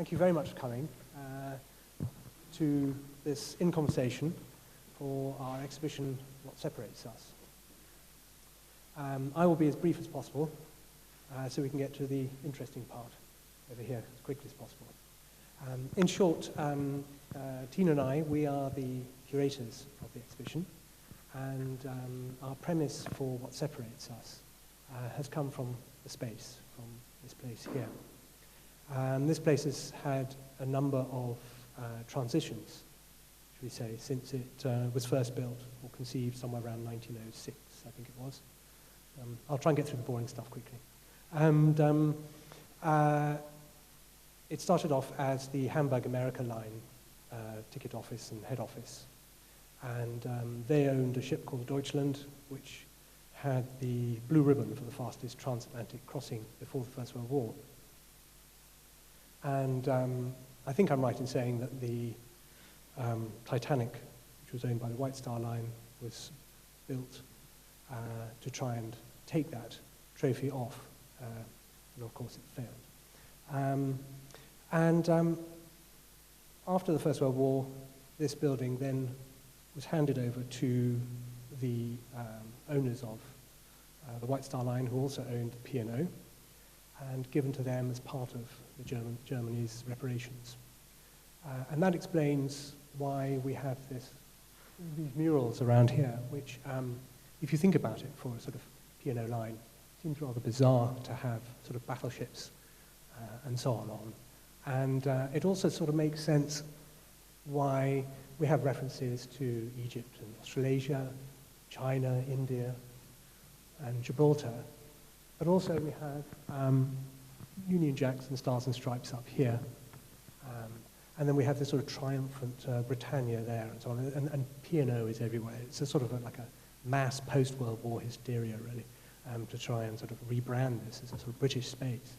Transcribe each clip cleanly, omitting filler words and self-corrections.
Thank you very much for coming to this In Conversation for our exhibition, What Separates Us. I will be as brief as possible so we can get to the interesting part over here as quickly as possible. In short, Tina and I, we are the curators of the exhibition, and our premise for What Separates Us has come from the space, from this place here. This place has had a number of transitions, should we say, since it was first built or conceived somewhere around 1906, I think it was. I'll try and get through the boring stuff quickly. And it started off as the Hamburg America line ticket office and head office. And they owned a ship called Deutschland, which had the blue ribbon for the fastest transatlantic crossing before the First World War. And I think I'm right in saying that the Titanic, which was owned by the White Star Line, was built to try and take that trophy off, and of course it failed. After the First World War, this building then was handed over to the owners of the White Star Line, who also owned the P&O, and given to them as part of the Germany's reparations. And that explains why we have these murals around here, which, if you think about it for a sort of P&O line, seems rather bizarre to have sort of battleships and so on. And it also sort of makes sense why we have references to Egypt and Australasia, China, India, and Gibraltar. But also we have Union Jacks and Stars and Stripes up here. And then we have this sort of triumphant Britannia there and so on. And P&O is everywhere. It's a sort of like a mass post-World War hysteria, really, to try and sort of rebrand this as a sort of British space,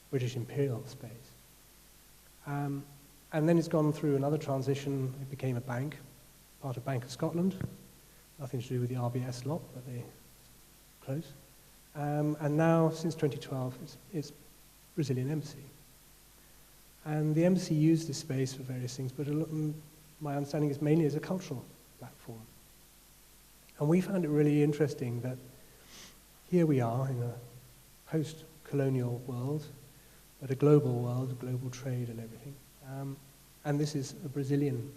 British imperial space. And then it's gone through another transition. It became a bank, part of Bank of Scotland. Nothing to do with the RBS lot, but they close. And now, since 2012, it's Brazilian Embassy. And the embassy used this space for various things, but my understanding is mainly as a cultural platform. And we found it really interesting that here we are in a post-colonial world, but a global world, global trade and everything. And this is a Brazilian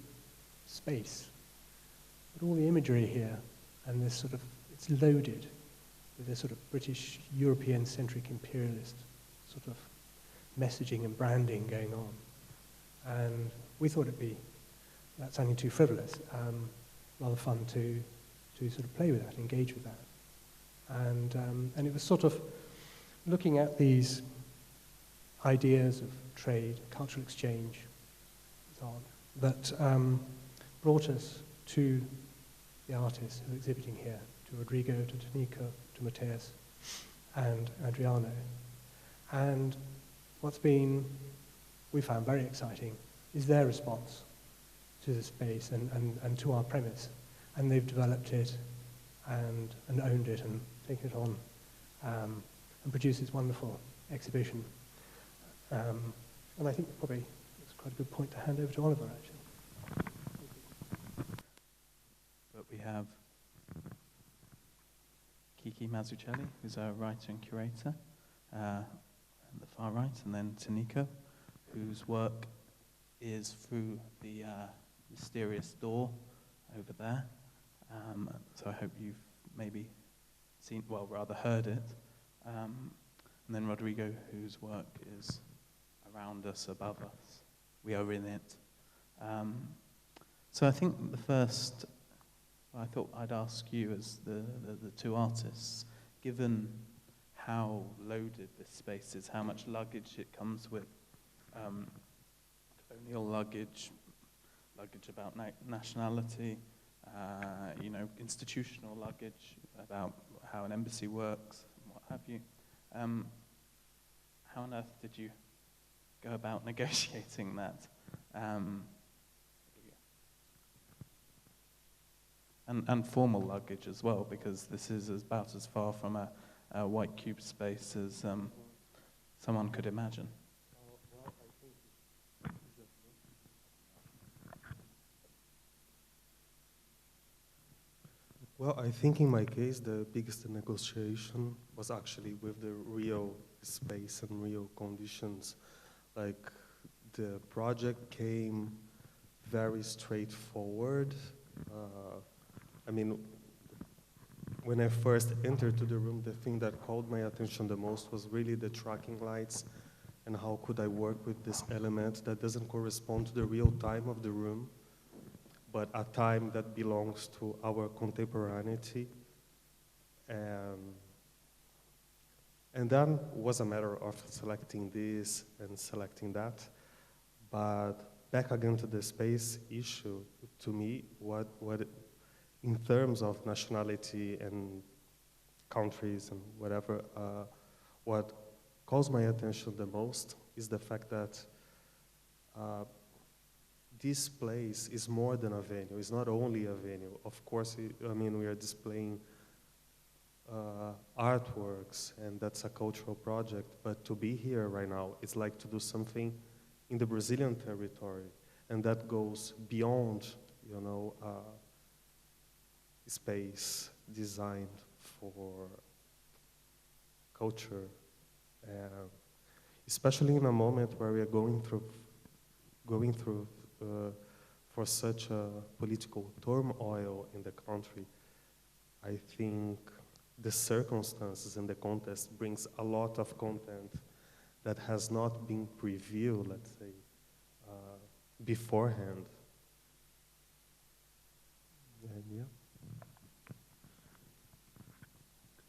space. But all the imagery here, and this sort of, it's loaded with this sort of British, European-centric imperialist sort of messaging and branding going on. And we thought it'd be, without sounding too frivolous, rather fun to sort of play with that, engage with that. And it was sort of looking at these ideas of trade, cultural exchange, and so on, that brought us to the artists who are exhibiting here, to Rodrigo, to Anikas, to Mateus, and Adriano. And what's been, we found very exciting, is their response to the space and to our premise. And they've developed it and owned it and taken it on and produced this wonderful exhibition. And I think probably it's quite a good point to hand over to Oliver, actually. But we have Kiki Mazzucchelli, who's a writer and curator, on the far right, and then Anikas, whose work is through the mysterious door over there. So I hope you've maybe seen, well, rather heard it. And then Rodrigo, whose work is around us, above us. We are in it. So I think the first, I thought I'd ask you as the two artists, given how loaded this space is, how much luggage it comes with, colonial luggage about nationality, institutional luggage about how an embassy works, and what have you. How on earth did you go about negotiating that? And formal luggage as well, because this is about as far from a white cube space as someone could imagine. Well, I think Well, I think in my case, the biggest negotiation was actually with the real space and real conditions. Like, the project came very straightforward. I mean, when I first entered to the room, the thing that called my attention the most was really the tracking lights and how could I work with this element that doesn't correspond to the real time of the room, but a time that belongs to our contemporaneity. And then was a matter of selecting this and selecting that. But back again to the space issue, to me, what in terms of nationality and countries and whatever, what calls my attention the most is the fact that this place is more than a venue. It's not only a venue. Of course, I mean, we are displaying artworks, and that's a cultural project, but to be here right now, it's like to do something in the Brazilian territory, and that goes beyond, you know, space designed for culture, especially in a moment where we are going through for such a political turmoil in the country. I think the circumstances and the context brings a lot of content that has not been previewed, let's say, beforehand. And yeah.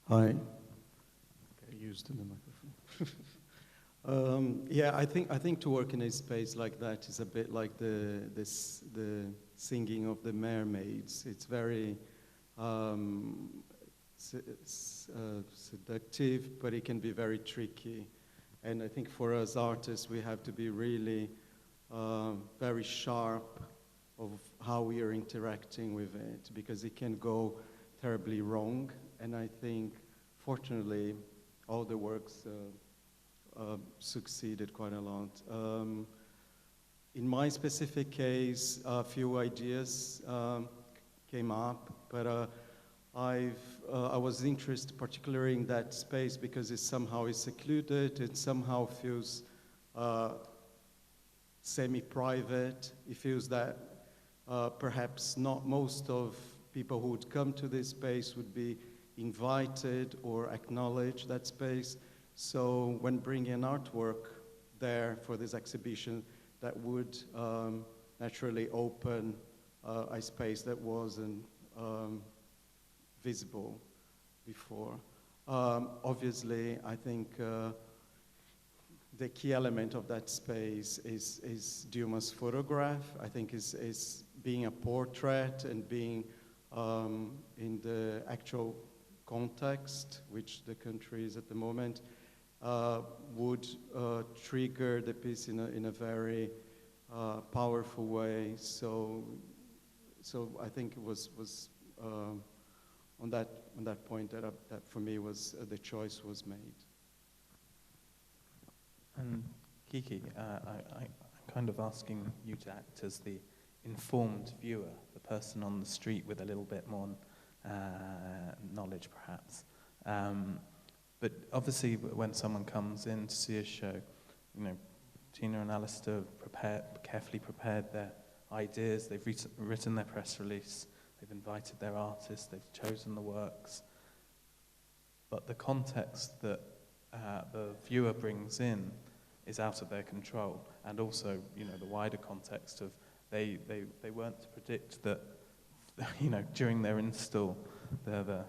Hi. Okay, used the microphone. Yeah, I think to work in a space like that is a bit like the singing of the mermaids. It's very seductive, but it can be very tricky. And I think for us artists, we have to be really very sharp of how we are interacting with it, because it can go terribly wrong. And I think, fortunately, all the works succeeded quite a lot. In my specific case, a few ideas came up, but I was interested particularly in that space because it somehow is secluded, it somehow feels semi-private. It feels that perhaps not most of people who would come to this space would be invited or acknowledge that space. So when bringing an artwork there for this exhibition, that would naturally open a space that wasn't visible before. Obviously, I think the key element of that space is Dilma's photograph. I think is being a portrait and being in the actual context, which the country is at the moment, would trigger the piece in a very powerful way. So I think it was on that point that for me was the choice was made. And Kiki, I'm kind of asking you to act as the informed viewer, the person on the street with a little bit more knowledge, perhaps. But obviously, when someone comes in to see a show, you know, Tina and Alistair carefully prepared their ideas. They've written their press release. They've invited their artists. They've chosen the works. But the context that the viewer brings in is out of their control, and also, you know, the wider context of they weren't to predict that, you know, during their install, the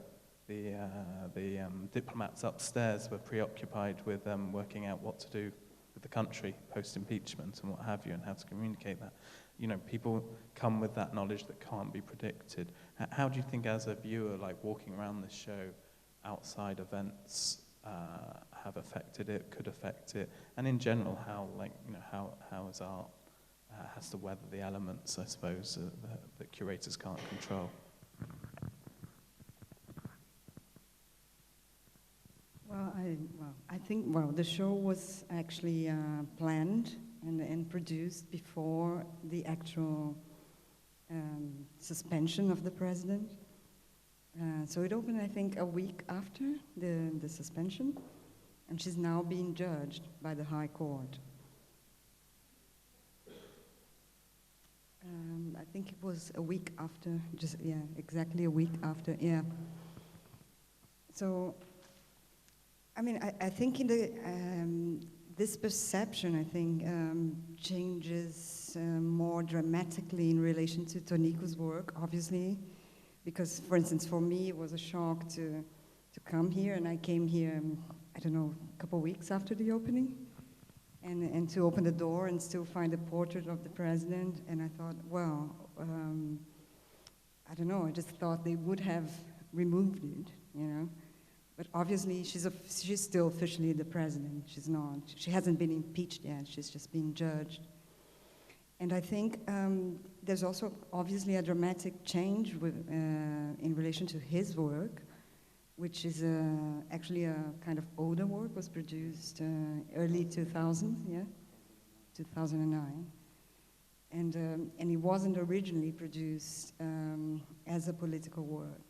diplomats upstairs were preoccupied with working out what to do with the country post-impeachment and what have you, and how to communicate that. You know, people come with that knowledge that can't be predicted. How do you think, as a viewer, like walking around this show, outside events have affected it, could affect it, and in general, how, like, you know, how is art has to weather the elements, I suppose, that curators can't control? I think the show was actually planned and produced before the actual suspension of the president. So it opened, I think, a week after the suspension, and she's now being judged by the High Court. I think it was a week after, exactly a week after, yeah. So, I mean, I think in the, this perception, I think, changes more dramatically in relation to Toniko's work, obviously, because, for instance, for me, it was a shock to come here, and I came here, I don't know, a couple of weeks after the opening, and to open the door and still find a portrait of the president, and I thought, well, I don't know, I just thought they would have removed it, you know. But obviously, she's still officially the president. She's not. She hasn't been impeached yet. She's just being judged. And I think there's also obviously a dramatic change in relation to his work, which is actually a kind of older work, was produced early 2000s, yeah, 2009. And it wasn't originally produced as a political work.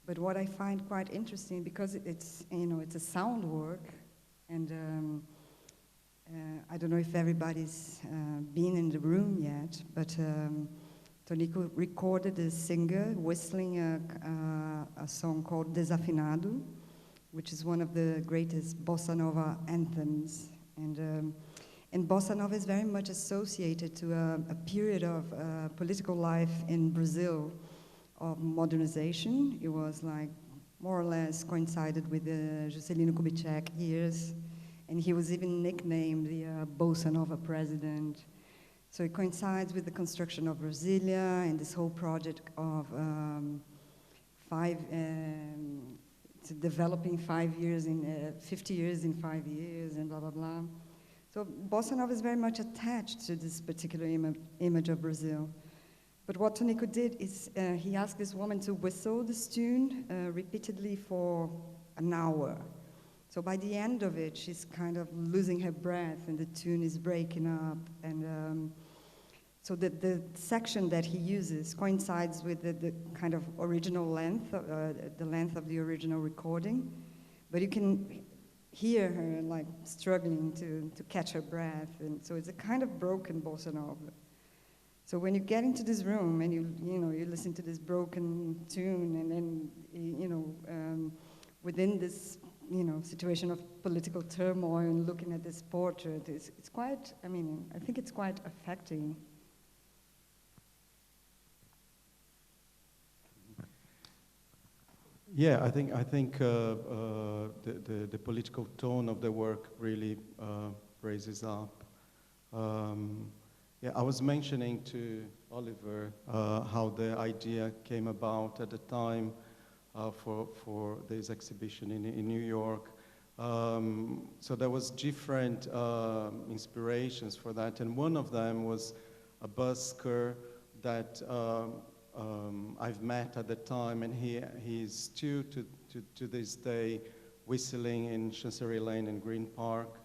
But what I find quite interesting, because it's, you know, it's a sound work, and I don't know if everybody's been in the room yet, but Toniko recorded a singer whistling a song called Desafinado, which is one of the greatest bossa nova anthems. And bossa nova is very much associated to a period of political life in Brazil, of modernization. It was like more or less coincided with the Juscelino Kubitschek years, and he was even nicknamed the Bossa Nova president. So it coincides with the construction of Brasilia and this whole project of developing 5 years in 50 years in 5 years, and blah blah blah. So Bossa Nova is very much attached to this particular image of Brazil. But what Toniko did is he asked this woman to whistle this tune repeatedly for an hour. So by the end of it, she's kind of losing her breath, and the tune is breaking up. And so the section that he uses coincides with the kind of original length, the length of the original recording. But you can hear her like struggling to catch her breath. And so it's a kind of broken bossa nova. So when you get into this room and you listen to this broken tune, and then within this situation of political turmoil and looking at this portrait, it's quite. I mean, I think it's quite affecting. Yeah, I think the political tone of the work really raises up. Yeah, I was mentioning to Oliver how the idea came about at the time for this exhibition in New York. So there was different inspirations for that, and one of them was a busker that I've met at the time, and he is still to this day whistling in Chancery Lane and Green Park.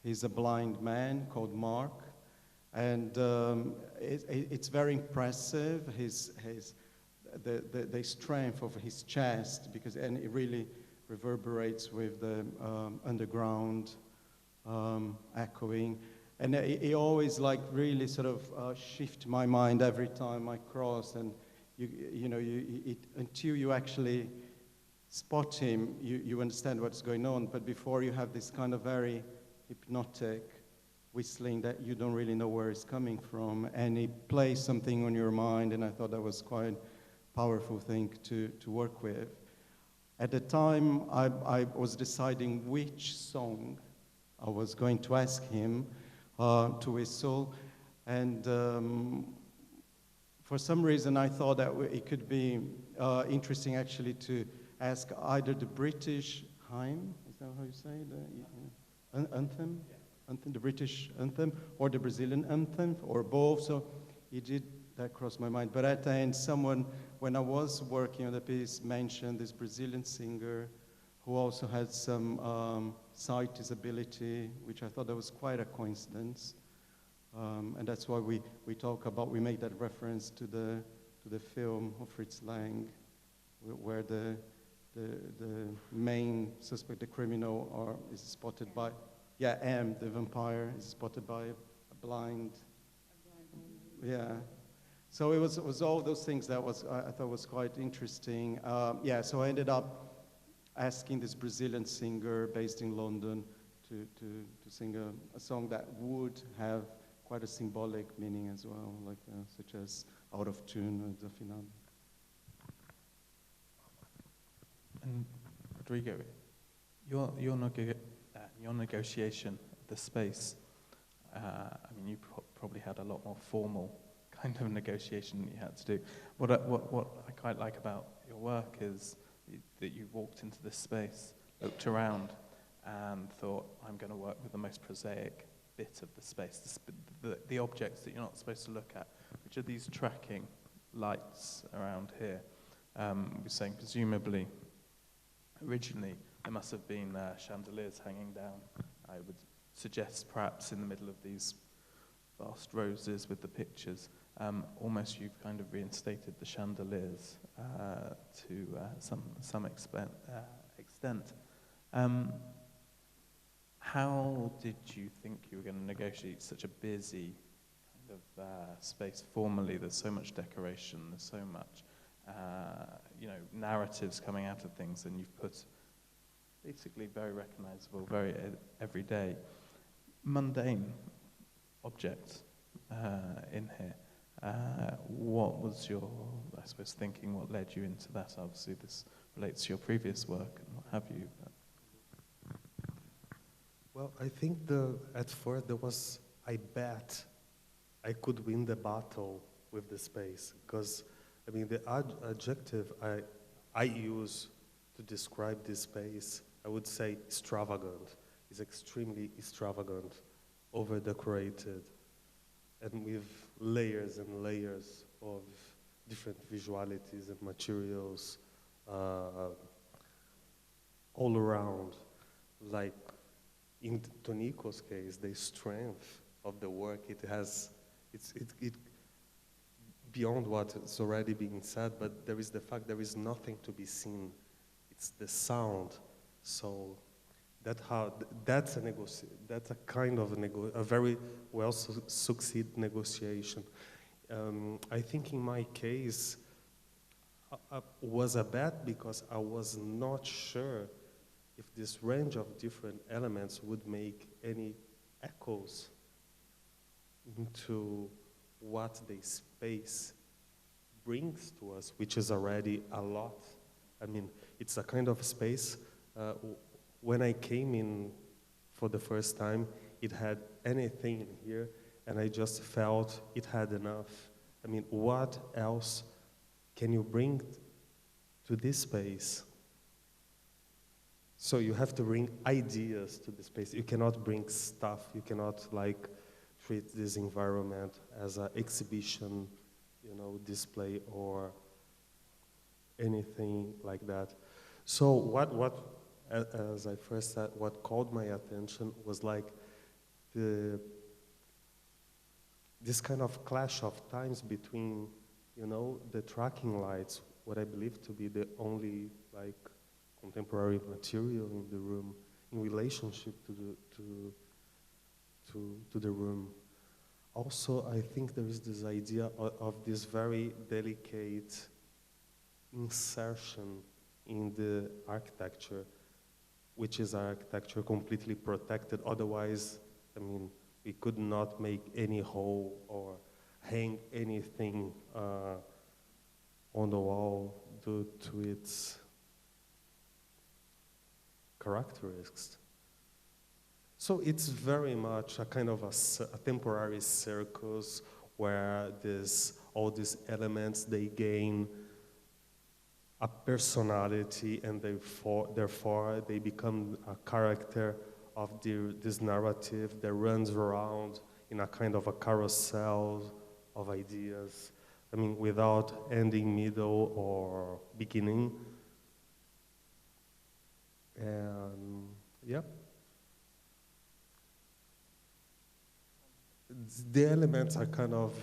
He's a blind man called Mark. And it's very impressive, the strength of his chest, and it really reverberates with the underground echoing. And it always like really sort of shift my mind every time I cross. And until you actually spot him, you understand what's going on. But before, you have this kind of very hypnotic whistling that you don't really know where it's coming from, and it plays something on your mind, and I thought that was quite a powerful thing to work with. At the time, I was deciding which song I was going to ask him to whistle, and for some reason I thought that it could be interesting actually to ask either the British hymn, is that how you say it? Anthem? Yeah. Anthem, the British anthem, or the Brazilian anthem, or both. So he did that cross my mind. But at the end, someone, when I was working on the piece, mentioned this Brazilian singer who also had some sight disability, which I thought that was quite a coincidence. And that's why we talk about, we make that reference to the film of Fritz Lang. where the main suspect, the criminal, is spotted by, yeah, M, the vampire, is spotted by a blind, yeah. So it was all those things that I thought was quite interesting. Yeah, so I ended up asking this Brazilian singer based in London to sing a song that would have quite a symbolic meaning as well, like such as out of tune or desafinado. And Rodrigo, your negotiation of the space, I mean, you probably had a lot more formal kind of negotiation you had to do. What I quite like about your work is that you walked into this space, looked around, and thought, I'm going to work with the most prosaic bit of the space, the objects that you're not supposed to look at, which are these tracking lights around here. We're saying presumably, originally, there must have been chandeliers hanging down. I would suggest perhaps in the middle of these vast roses with the pictures. Almost you've kind of reinstated the chandeliers to some extent. How did you think you were going to negotiate such a busy kind of space formally? There's so much decoration, there's so much narratives coming out of things, and you've put basically very recognizable, very everyday, mundane objects in here. What was your, I suppose, thinking? What led you into that? Obviously, this relates to your previous work and what have you. Well, I think at first there was, I bet I could win the battle with the space, because I mean the adjective I use to describe this space, I would say extravagant. It's extremely extravagant, over-decorated, and with layers and layers of different visualities and materials all around. Like in Tonico's case, the strength of the work it has, it beyond what is already being said, but there is the fact there is nothing to be seen. It's the sound. So that's a kind of a very well succeed negotiation. I think in my case was a bet because I was not sure if this range of different elements would make any echoes into what the space brings to us, which is already a lot. I mean, it's a kind of space. When I came in for the first time, it had anything in here, and I just felt it had enough. I mean, what else can you bring to this space? So you have to bring ideas to the space. You cannot bring stuff. You cannot treat this environment as an exhibition, display or anything like that. So what, as I first said, what called my attention was this kind of clash of times between, the tracking lights, what I believe to be the only contemporary material in the room, in relationship to the room. Also, I think there is this idea of this very delicate insertion in the architecture, which is architecture completely protected. Otherwise, I mean, we could not make any hole or hang anything on the wall due to its characteristics. So it's very much a kind of a temporary circus where all these elements, they gain a personality, and therefore they become a character of this narrative that runs around in a kind of a carousel of ideas. I mean, without ending, middle, or beginning. And yeah. The elements are kind of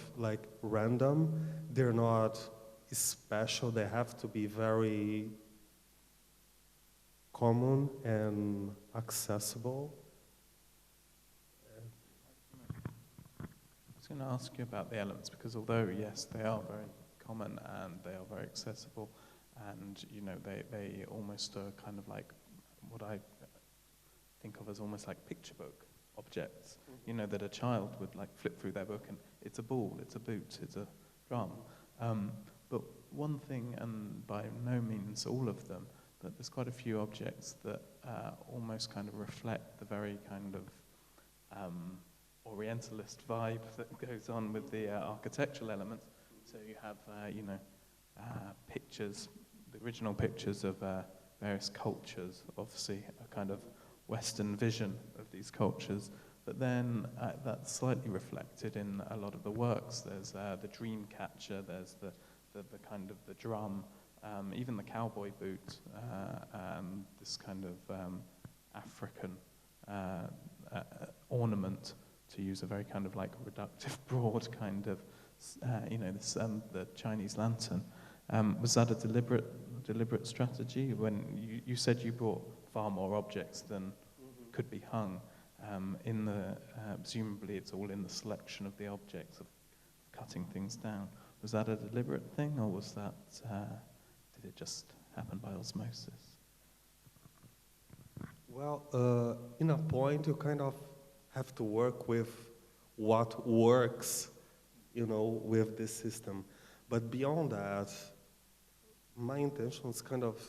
random. They're not special. They have to be very common and accessible. I was going to ask you about the elements because although, yes, they are very common and they are very accessible and, you know, they almost are kind of like what I think of as almost like picture book objects, you know, that a child would like flip through their book and it's a ball, it's a boot, it's a drum. But one thing, and by no means all of them, but there's quite a few objects that almost kind of reflect the very kind of Orientalist vibe that goes on with the architectural elements. So you have, you know, pictures, the original pictures of various cultures, obviously a kind of Western vision of these cultures, but then that's slightly reflected in a lot of the works. There's the dream catcher, there's the kind of the drum, even the cowboy boot, this kind of African ornament, to use a very kind of like reductive, broad kind of, you know, this, the Chinese lantern. Was that a deliberate strategy? When you said you brought far more objects than could be hung, in the presumably it's all in the selection of the objects of cutting things down. Was that a deliberate thing, or was that did it just happen by osmosis? Well, in a point, you kind of have to work with what works, you know, with this system. But beyond that, my intention is kind of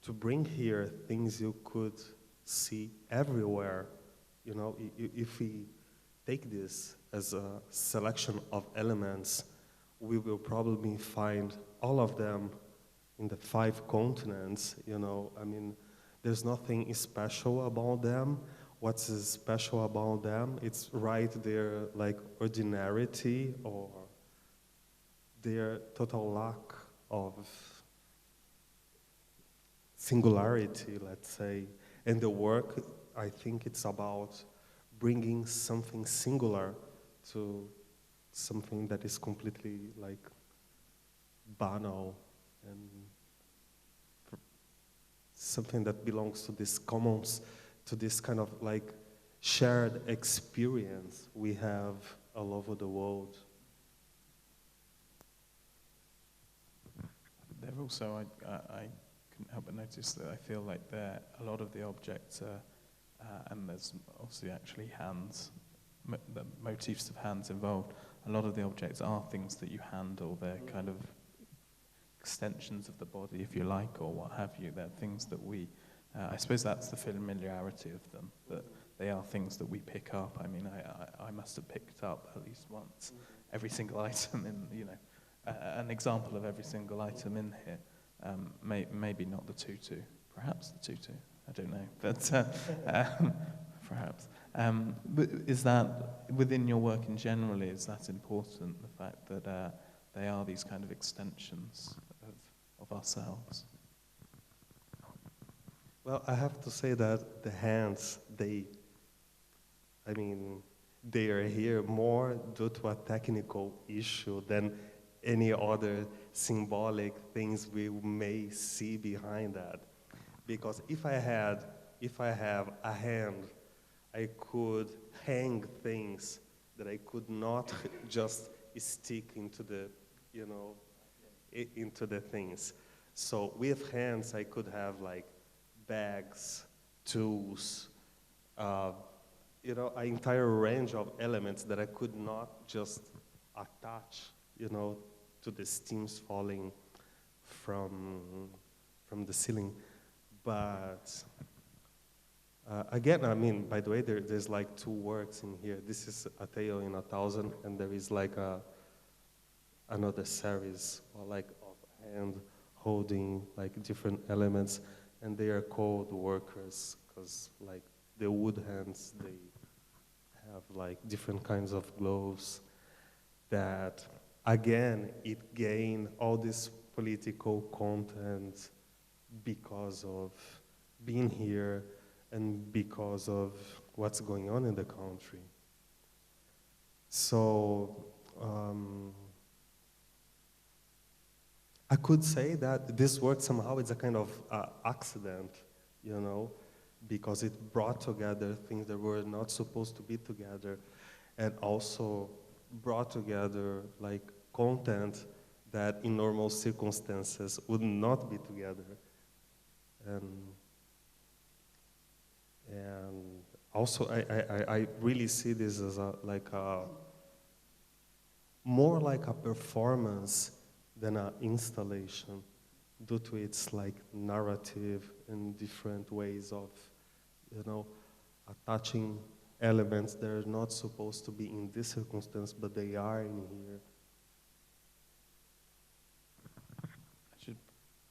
to bring here things you could see everywhere. You know, if we take this as a selection of elements, we will probably find all of them in the 5 continents, you know. I mean, there's nothing special about them. What's special about them? It's right their like ordinarity or their total lack of singularity, let's say. And the work, I think it's about bringing something singular to something that is completely like banal and something that belongs to this commons, to this kind of like shared experience we have all over the world. There also, I couldn't help but notice that I feel like there a lot of the objects are, and there's obviously actually hands, the motifs of hands involved. A lot of the objects are things that you handle. They're kind of extensions of the body, if you like, or what have you. They're things that we, I suppose that's the familiarity of them, that they are things that we pick up. I mean, I must have picked up at least once every single item in, you know, an example of every single item in here. Maybe not the tutu, perhaps the tutu, I don't know, but perhaps. But is that, within your work in general, is that important, the fact that they are these kind of extensions of ourselves? Well, I have to say that the hands, they are here more due to a technical issue than any other symbolic things we may see behind that. Because if I have a hand, I could hang things that I could not just stick into the, you know, into the things. So with hands, I could have like bags, tools, you know, an entire range of elements that I could not just attach, you know, to the steams falling from the ceiling. But again, I mean, by the way, there's like 2 works in here. This is A Tale in 1,000, and there is like another series, or like of hand holding like different elements, and they are called workers because like the wood hands, they have like different kinds of gloves that, again, it gained all this political content because of being here and because of what's going on in the country. So I could say that this work somehow is a kind of accident, you know, because it brought together things that were not supposed to be together, and also brought together like content that in normal circumstances would not be together. And also I really see this as more like a performance than an installation, due to its like narrative and different ways of, you know, attaching elements that are not supposed to be in this circumstance, but they are in here. I should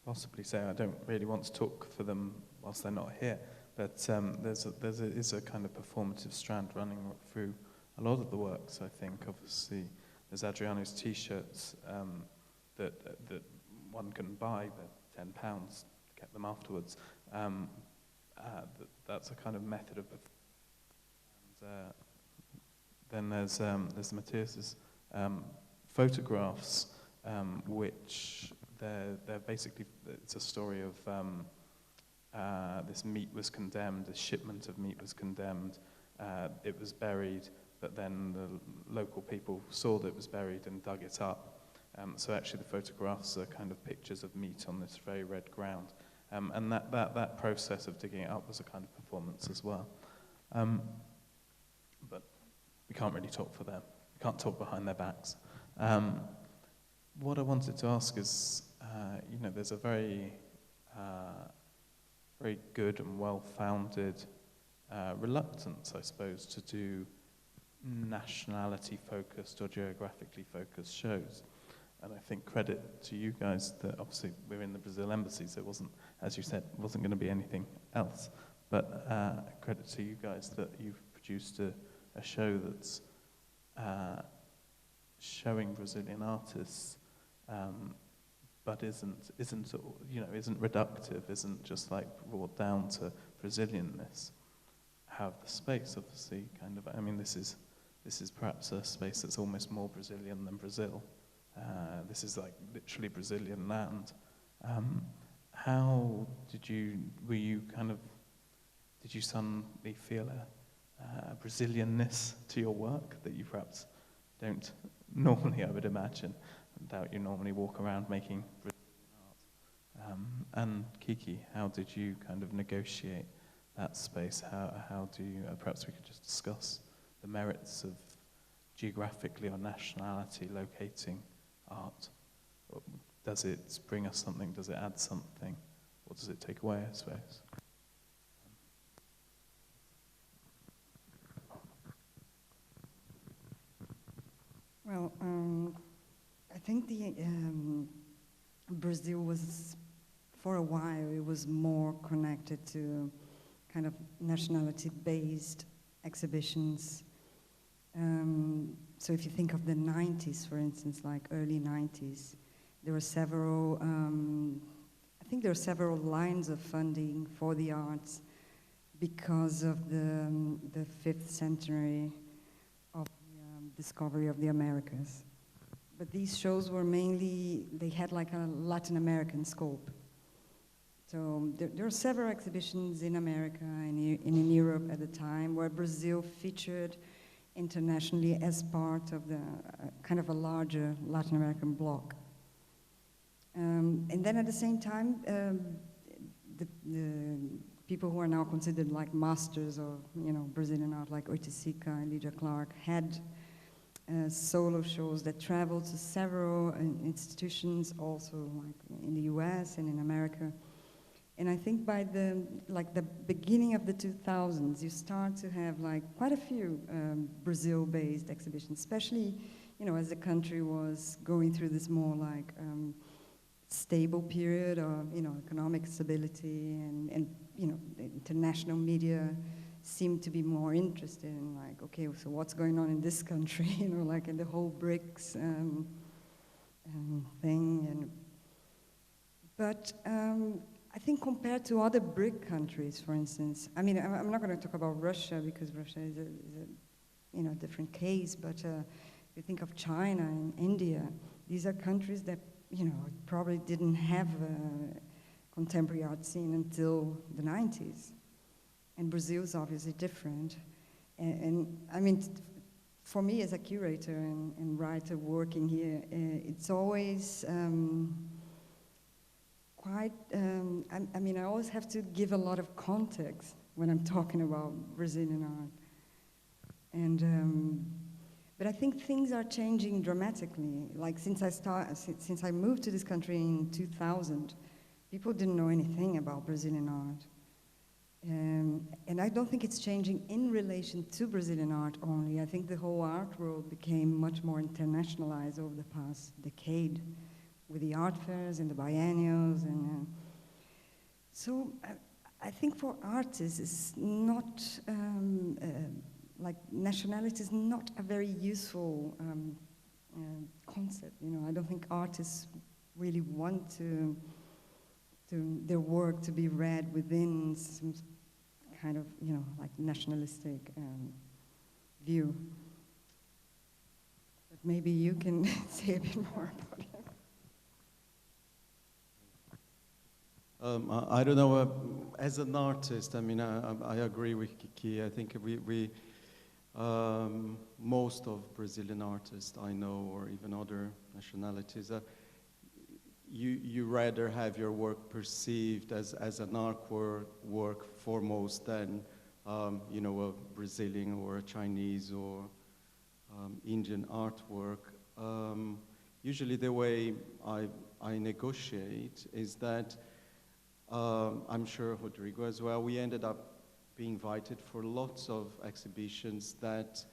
possibly say I don't really want to talk for them whilst they're not here, but is a kind of performative strand running through a lot of the works, I think. Obviously, there's Adriano's T-shirts that one can buy, they're £10 to get them afterwards. That's a kind of method of performance. Then there's Matthias's photographs, which they're basically, it's a story of this meat was condemned, a shipment of meat was condemned, it was buried, but then the local people saw that it was buried and dug it up. So actually the photographs are kind of pictures of meat on this very red ground. And that process of digging it up was a kind of performance as well. But we can't really talk for them. We can't talk behind their backs. What I wanted to ask is, you know, there's a very good and well-founded reluctance, I suppose, to do nationality-focused or geographically focused shows. And I think credit to you guys that obviously we're in the Brazil embassies. It wasn't, as you said, wasn't going to be anything else. But credit to you guys that you've produced a show that's showing Brazilian artists, but isn't reductive, isn't just like brought down to Brazilianness. Have the space, obviously, kind of. I mean, this is perhaps a space that's almost more Brazilian than Brazil. This is like literally Brazilian land. How did you suddenly feel a Brazilianness to your work that you perhaps don't normally, I would imagine? I doubt you normally walk around making Brazilian art. And Kiki, how did you kind of negotiate that space? How do you, perhaps we could just discuss the merits of geographically or nationality locating art. Does it bring us something? Does it add something? Or does it take away, I suppose? Well, I think Brazil was, for a while, it was more connected to kind of nationality-based exhibitions. So if you think of the 90s, for instance, like early 90s, there were several, I think there were several lines of funding for the arts because of the 5th centenary of the discovery of the Americas. But these shows were mainly, they had like a Latin American scope. So there are several exhibitions in America and in Europe at the time where Brazil featured internationally as part of the kind of a larger Latin American bloc. And then at the same time, the people who are now considered like masters of Brazilian art, like Oiticica and Lydia Clark, had solo shows that traveled to several institutions, also like in the US and in America. And I think by the beginning of the 2000s, you start to have like quite a few Brazil-based exhibitions, especially, as the country was going through this more like stable period of, economic stability, and the international media seemed to be more interested in like, okay, so what's going on in this country, like in the whole BRICS thing. But I think compared to other BRIC countries, for instance, I mean, I'm not going to talk about Russia because Russia is a different case, but if you think of China and India, these are countries that you know, it probably didn't have a contemporary art scene until the 90s. And Brazil is obviously different. And I mean, for me as a curator and writer working here, it's always quite, I mean, I always have to give a lot of context when I'm talking about Brazilian art. And, but I think things are changing dramatically. Like since I moved to this country in 2000, people didn't know anything about Brazilian art. And I don't think it's changing in relation to Brazilian art only. I think the whole art world became much more internationalized over the past decade with the art fairs and the biennials. And so I think for artists, it's not, like nationality is not a very useful concept. You know, I don't think artists really want to their work to be read within some kind of, you know, like nationalistic view. But maybe you can say a bit more about it. I don't know, as an artist, I mean, I agree with Kiki. I think most of Brazilian artists I know, or even other nationalities, you rather have your work perceived as an art work foremost than, you know, a Brazilian or a Chinese or Indian artwork. Usually the way I negotiate is that, I'm sure Rodrigo as well, we ended up being invited for lots of exhibitions that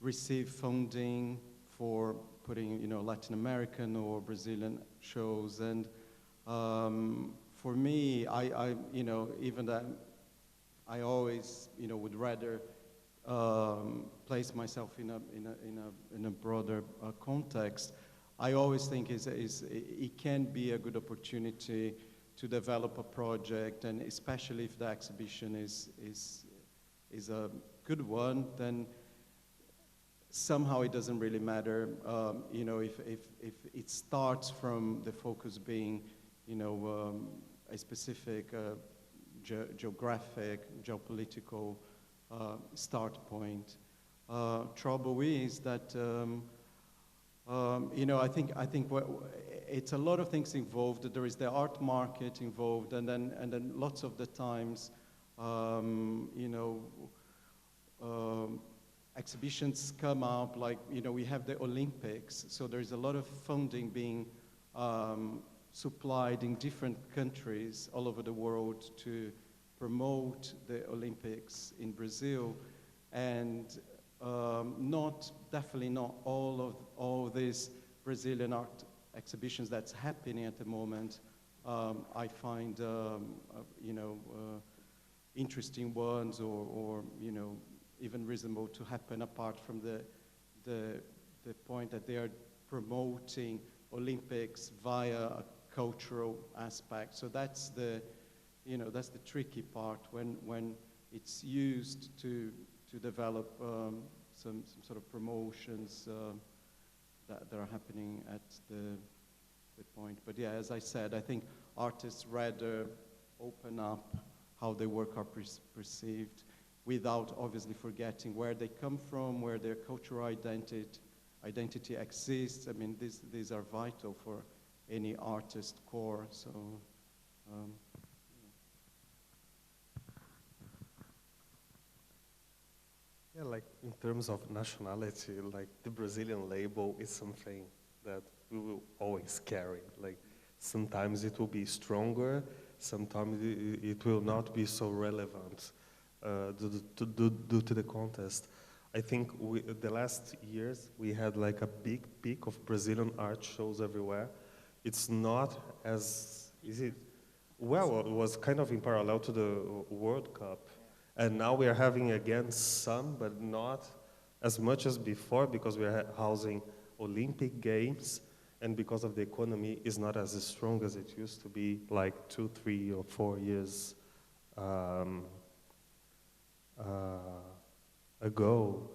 receive funding for putting, you know, Latin American or Brazilian shows. And for me, I you know, even that I always, you know, would rather place myself in a broader context. I always think it can be a good opportunity to develop a project, and especially if the exhibition is a good one, then somehow it doesn't really matter, you know, if it starts from the focus being, you know, a specific geographic, geopolitical start point. Trouble is that, you know, I think it's a lot of things involved. There is the art market involved, and then lots of the times, you know, exhibitions come up, like, you know, we have the Olympics, so there's a lot of funding being supplied in different countries all over the world to promote the Olympics in Brazil, and definitely not all these Brazilian art exhibitions that's happening at the moment. I find, you know, interesting ones, or you know, even reasonable to happen, apart from the point that they are promoting Olympics via a cultural aspect. So that's the, you know, that's the tricky part when it's used to develop some sort of promotions that are happening at the point. But yeah, as I said, I think artists rather open up how their work are perceived, without obviously forgetting where they come from, where their cultural identity exists. I mean, these are vital for any artist core. So, yeah, like in terms of nationality, like the Brazilian label is something that we will always carry. Like sometimes it will be stronger, sometimes it will not be so relevant. Due to the contest. I think the last years we had like a big peak of Brazilian art shows everywhere. It's not as, is it? Well, it was kind of in parallel to the World Cup. And now we are having again some, but not as much as before, because we are housing Olympic Games, and because of the economy is not as strong as it used to be like 2, 3, or 4 years ago.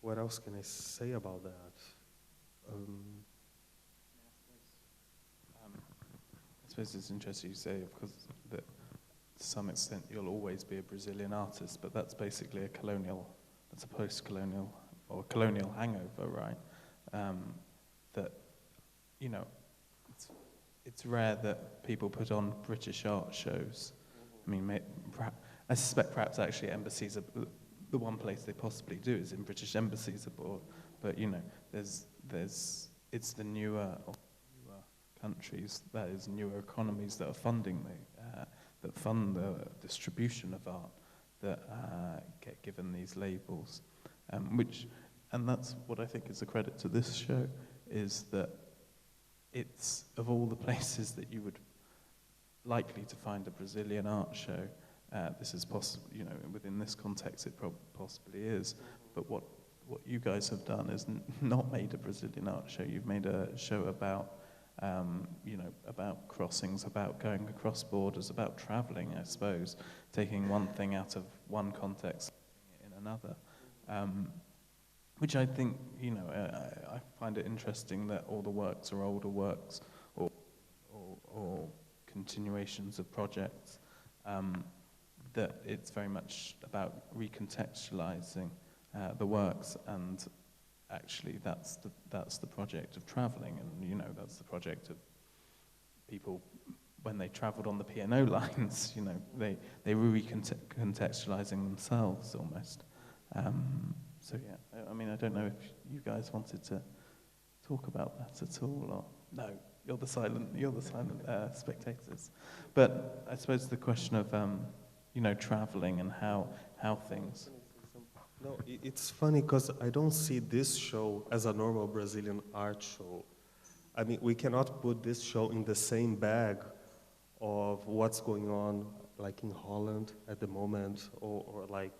what else can I say about that? I suppose it's interesting you say, of course, that to some extent you'll always be a Brazilian artist, but that's basically that's a post-colonial or colonial hangover, right? That, you know, it's rare that people put on British art shows. I mean, I suspect perhaps actually embassies are the one place they possibly do is in British embassies abroad. But you know, it's the newer countries, that is, newer economies that are funding that fund the distribution of art that get given these labels, and that's what I think is a credit to this show, is that it's, of all the places that you would likely to find a Brazilian art show, this is possible, you know, within this context it possibly is, but what you guys have done is not made a Brazilian art show. You've made a show about, you know, about crossings, about going across borders, about traveling, I suppose, taking one thing out of one context in another. Which I think, you know, I find it interesting that all the works are older works or continuations of projects, that it's very much about recontextualizing the works, and actually that's the project of traveling, and you know, that's the project of people when they traveled on the P&O lines, you know, they were recontextualizing themselves almost. So yeah, I mean, I don't know if you guys wanted to talk about that at all, or no, you're the silent spectators. But I suppose the question of you know, traveling and how things. No, it's funny because I don't see this show as a normal Brazilian art show. I mean, we cannot put this show in the same bag of what's going on, like in Holland at the moment, or like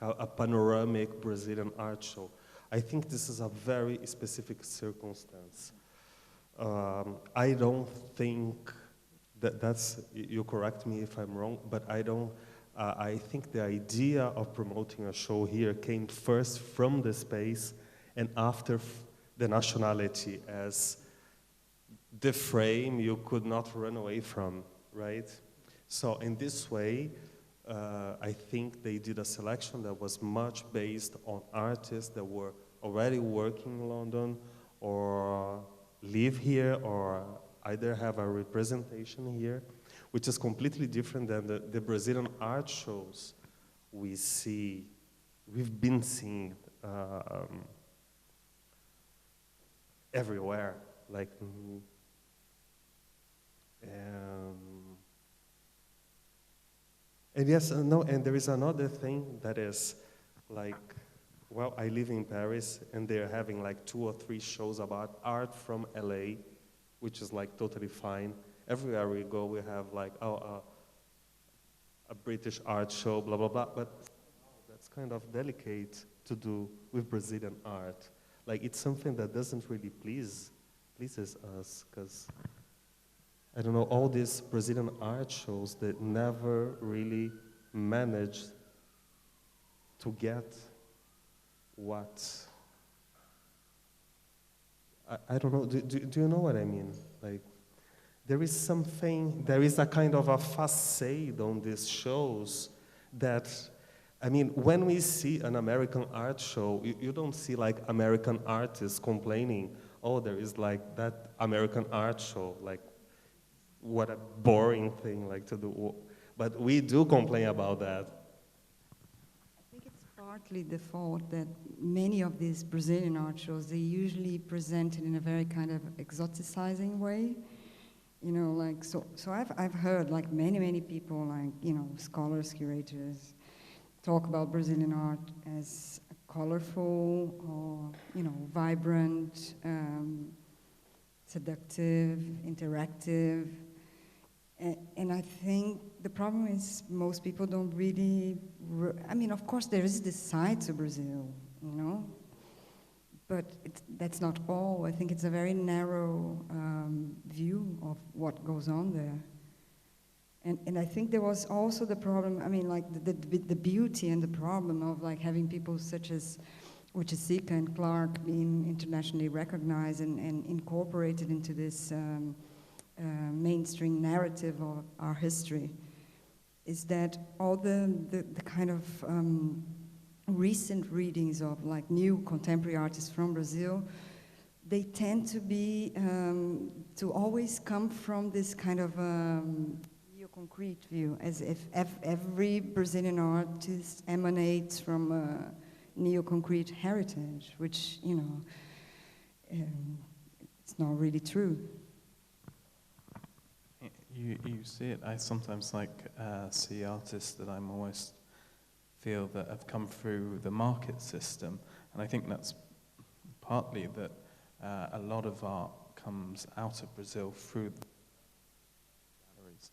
a panoramic Brazilian art show. I think this is a very specific circumstance. I don't think that's, you correct me if I'm wrong, but I think the idea of promoting a show here came first from the space and after the nationality as the frame you could not run away from, right? So in this way, I think they did a selection that was much based on artists that were already working in London or live here or either have a representation here, which is completely different than the Brazilian art shows we've been seeing everywhere. Like, and yes, no, and there is another thing that is like, well, I live in Paris, and they're having like 2 or 3 shows about art from LA, which is like totally fine. Everywhere we go, we have like, a British art show, blah, blah, blah, but that's kind of delicate to do with Brazilian art. Like, it's something that doesn't really pleases us, because, I don't know, all these Brazilian art shows that never really managed to get what, I don't know, do you know what I mean? Like, there is a kind of a facade on these shows that, I mean, when we see an American art show, you don't see like American artists complaining, oh, there is like that American art show, like, what a boring thing like to do. But we do complain about that. I think it's partly the fault that many of these Brazilian art shows, they usually present it in a very kind of exoticizing way. You know, like, so I've heard like many people, like, you know, scholars, curators, talk about Brazilian art as colorful or, you know, vibrant, seductive, interactive. And I think the problem is most people don't really, I mean, of course there is this side to Brazil, you know, but that's not all. I think it's a very narrow view of what goes on there. And I think there was also the problem, I mean, like the beauty and the problem of like having people such as which is Zika and Clark being internationally recognized and incorporated into this mainstream narrative of our history, is that all the kind of recent readings of like new contemporary artists from Brazil, they tend to be, to always come from this kind of neo-concrete view, as if every Brazilian artist emanates from a neo-concrete heritage, which, you know, it's not really true. You see it. I sometimes see artists that I'm almost feel that have come through the market system, and I think that's partly that a lot of art comes out of Brazil through galleries,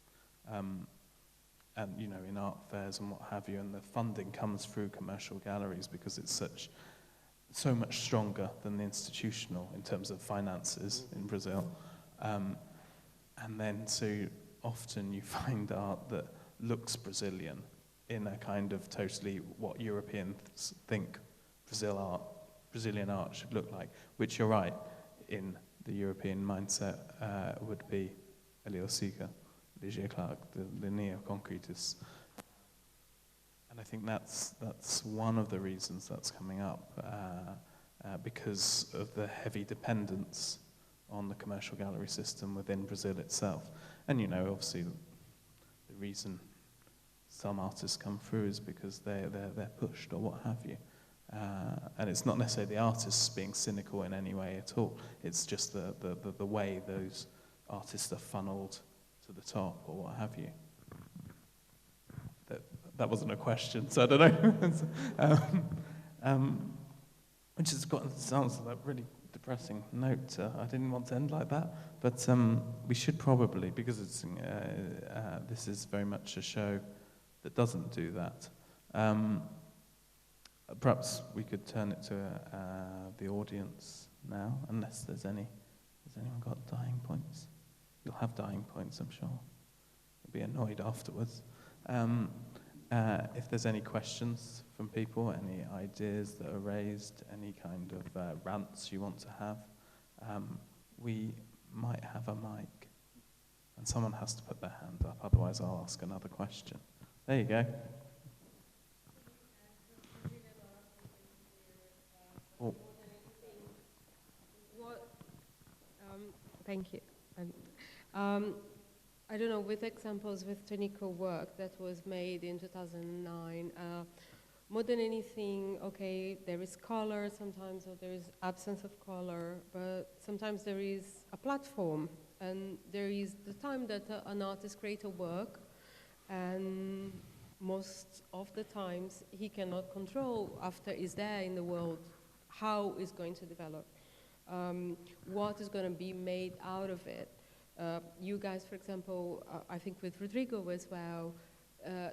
and you know, in art fairs and what have you, and the funding comes through commercial galleries because it's so much stronger than the institutional in terms of finances in Brazil. And then so often you find art that looks Brazilian in a kind of totally what Europeans think Brazilian art should look like, which you're right, in the European mindset would be Elio Sica, Ligier Clark, the neo-concretists. And I think that's one of the reasons that's coming up, because of the heavy dependence on the commercial gallery system within Brazil itself. And you know, obviously, the reason some artists come through is because they're pushed or what have you. And it's not necessarily the artists being cynical in any way at all. It's just the way those artists are funneled to the top or what have you. That wasn't a question, so I don't know. Which has sounds like really depressing note. I didn't want to end like that, but we should probably, because it's this is very much a show that doesn't do that. Perhaps we could turn it to the audience now, unless there's any. Has anyone got dying points? You'll have dying points, I'm sure. You'll be annoyed afterwards. If there's any questions from people, any ideas that are raised, any kind of rants you want to have, we might have a mic. And someone has to put their hand up, otherwise I'll ask another question. There you go. Oh. Thank you. I don't know, with examples with Tonico work that was made in 2009, more than anything, okay, there is color sometimes, or there is absence of color, but sometimes there is a platform, and there is the time that an artist creates a work, and most of the times he cannot control after it's there in the world how it's going to develop, what is going to be made out of it. You guys, for example, I think with Rodrigo as well,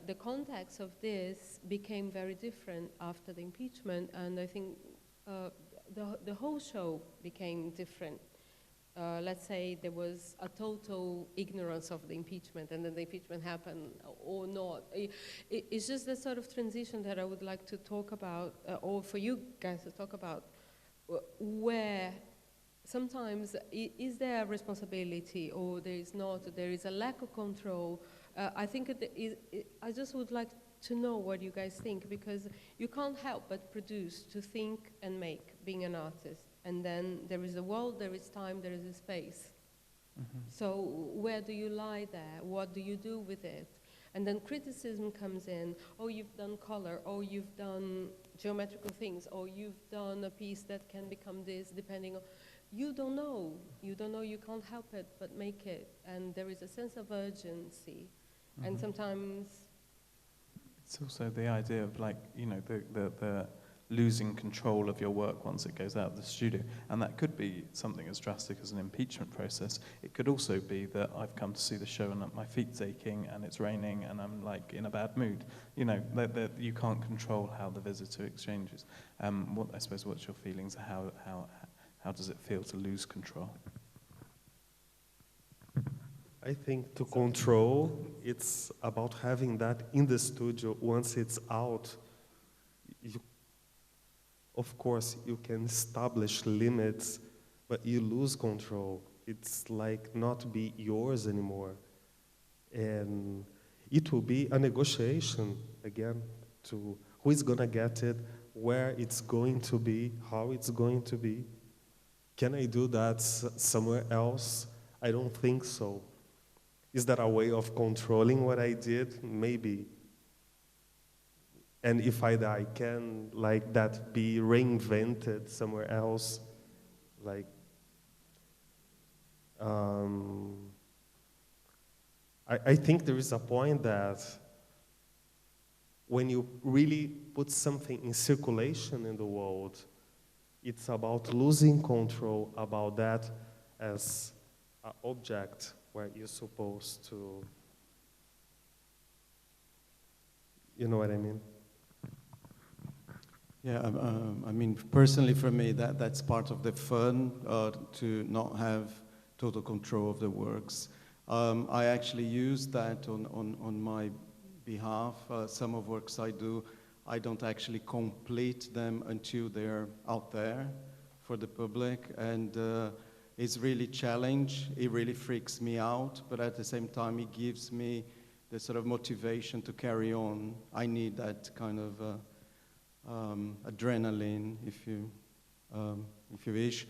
the context of this became very different after the impeachment, and I think the whole show became different. Let's say there was a total ignorance of the impeachment, and then the impeachment happened or not. It's just the sort of transition that I would like to talk about, or for you guys to talk about, where sometimes is there a responsibility, or there is not, there is a lack of control. I think I just would like to know what you guys think, because you can't help but produce, to think and make, being an artist. And then there is a world, there is time, there is a space. Mm-hmm. So where do you lie there? What do you do with it? And then criticism comes in. Oh, you've done color. Oh, you've done geometrical things. Oh, you've done a piece that can become this, depending on... You don't know. You don't know. You can't help it but make it. And there is a sense of urgency. Mm-hmm. And sometimes... It's also the idea of, like, you know, the losing control of your work once it goes out of the studio. And that could be something as drastic as an impeachment process. It could also be that I've come to see the show and my feet's aching and it's raining and I'm like in a bad mood. You know, you can't control how the visitor exchanges. I suppose what's your feelings? How does it feel to lose control? I think to control, it's about having that in the studio. Once it's out, of course, you can establish limits, but you lose control. It's like not be yours anymore. And it will be a negotiation, again, to who is going to get it, where it's going to be, how it's going to be. Can I do that somewhere else? I don't think so. Is that a way of controlling what I did? Maybe. And if I die, can like that be reinvented somewhere else? Like, I think there is a point that when you really put something in circulation in the world, it's about losing control about that as an object where you're supposed to, you know what I mean? Yeah, I mean, personally for me, that's part of the fun, to not have total control of the works. I actually use that on my behalf. Some of works I do, I don't actually complete them until they're out there for the public, and it's really challenge. It really freaks me out, but at the same time, it gives me the sort of motivation to carry on. I need that kind of adrenaline, if you wish.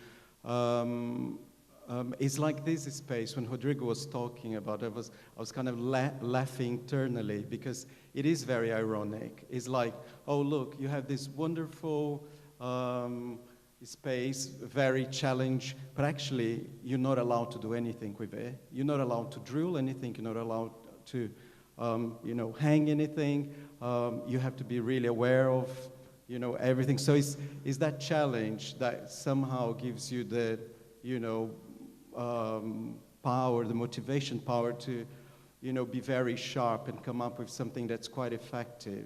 It's like this space. When Rodrigo was talking about it, I was kind of laughing internally, because it is very ironic. It's like, oh, look, you have this wonderful space, very challenge, but actually you're not allowed to do anything with it. You're not allowed to drill anything. You're not allowed to hang anything. You have to be really aware of everything. So it's that challenge that somehow gives you the power, the motivation power to be very sharp and come up with something that's quite effective,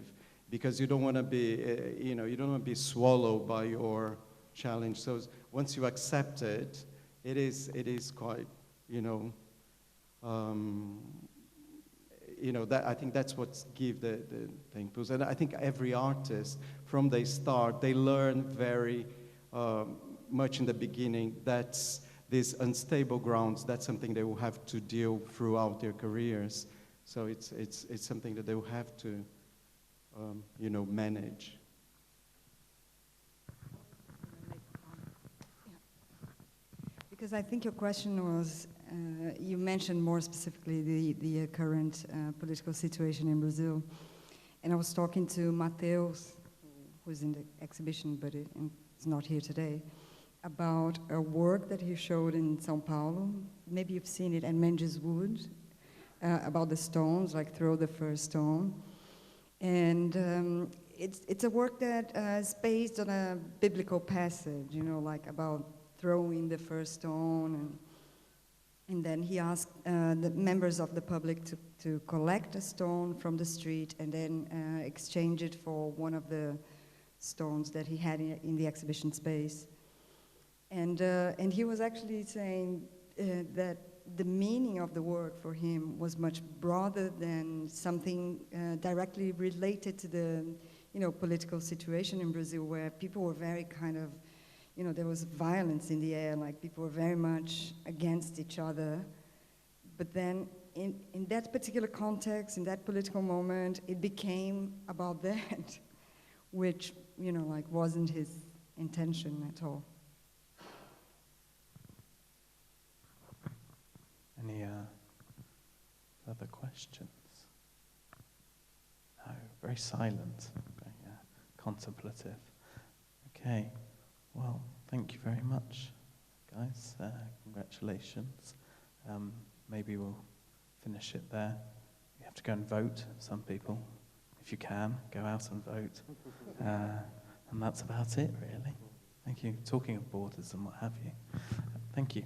because you don't want to be you don't want to be swallowed by your challenge. So once you accept it, it is quite that, I think that's what gives the impulse. And I think every artist, from they start, they learn very much in the beginning. That's these unstable grounds. That's something they will have to deal throughout their careers. So it's something that they will have to manage. Because I think your question was, you mentioned more specifically the current political situation in Brazil. And I was talking to Mateus, who's in the exhibition, but is not here today, about a work that he showed in São Paulo. Maybe you've seen it, at Mendes Wood, about the stones, like throw the first stone. And it's a work that is based on a biblical passage, like about throwing the first stone. And then he asked the members of the public to collect a stone from the street and then exchange it for one of the stones that he had in the exhibition space. And he was actually saying that the meaning of the work for him was much broader than something directly related to the political situation in Brazil, where people were very kind of, there was violence in the air, like people were very much against each other. But then in that particular context, in that political moment, it became about that, which, wasn't his intention at all. Any other questions? No, very silent, very contemplative. Okay, well, thank you very much, guys. Congratulations. Maybe we'll finish it there. You have to go and vote, some people. If you can, go out and vote. And that's about it, really. Thank you. Talking of borders and what have you. Thank you.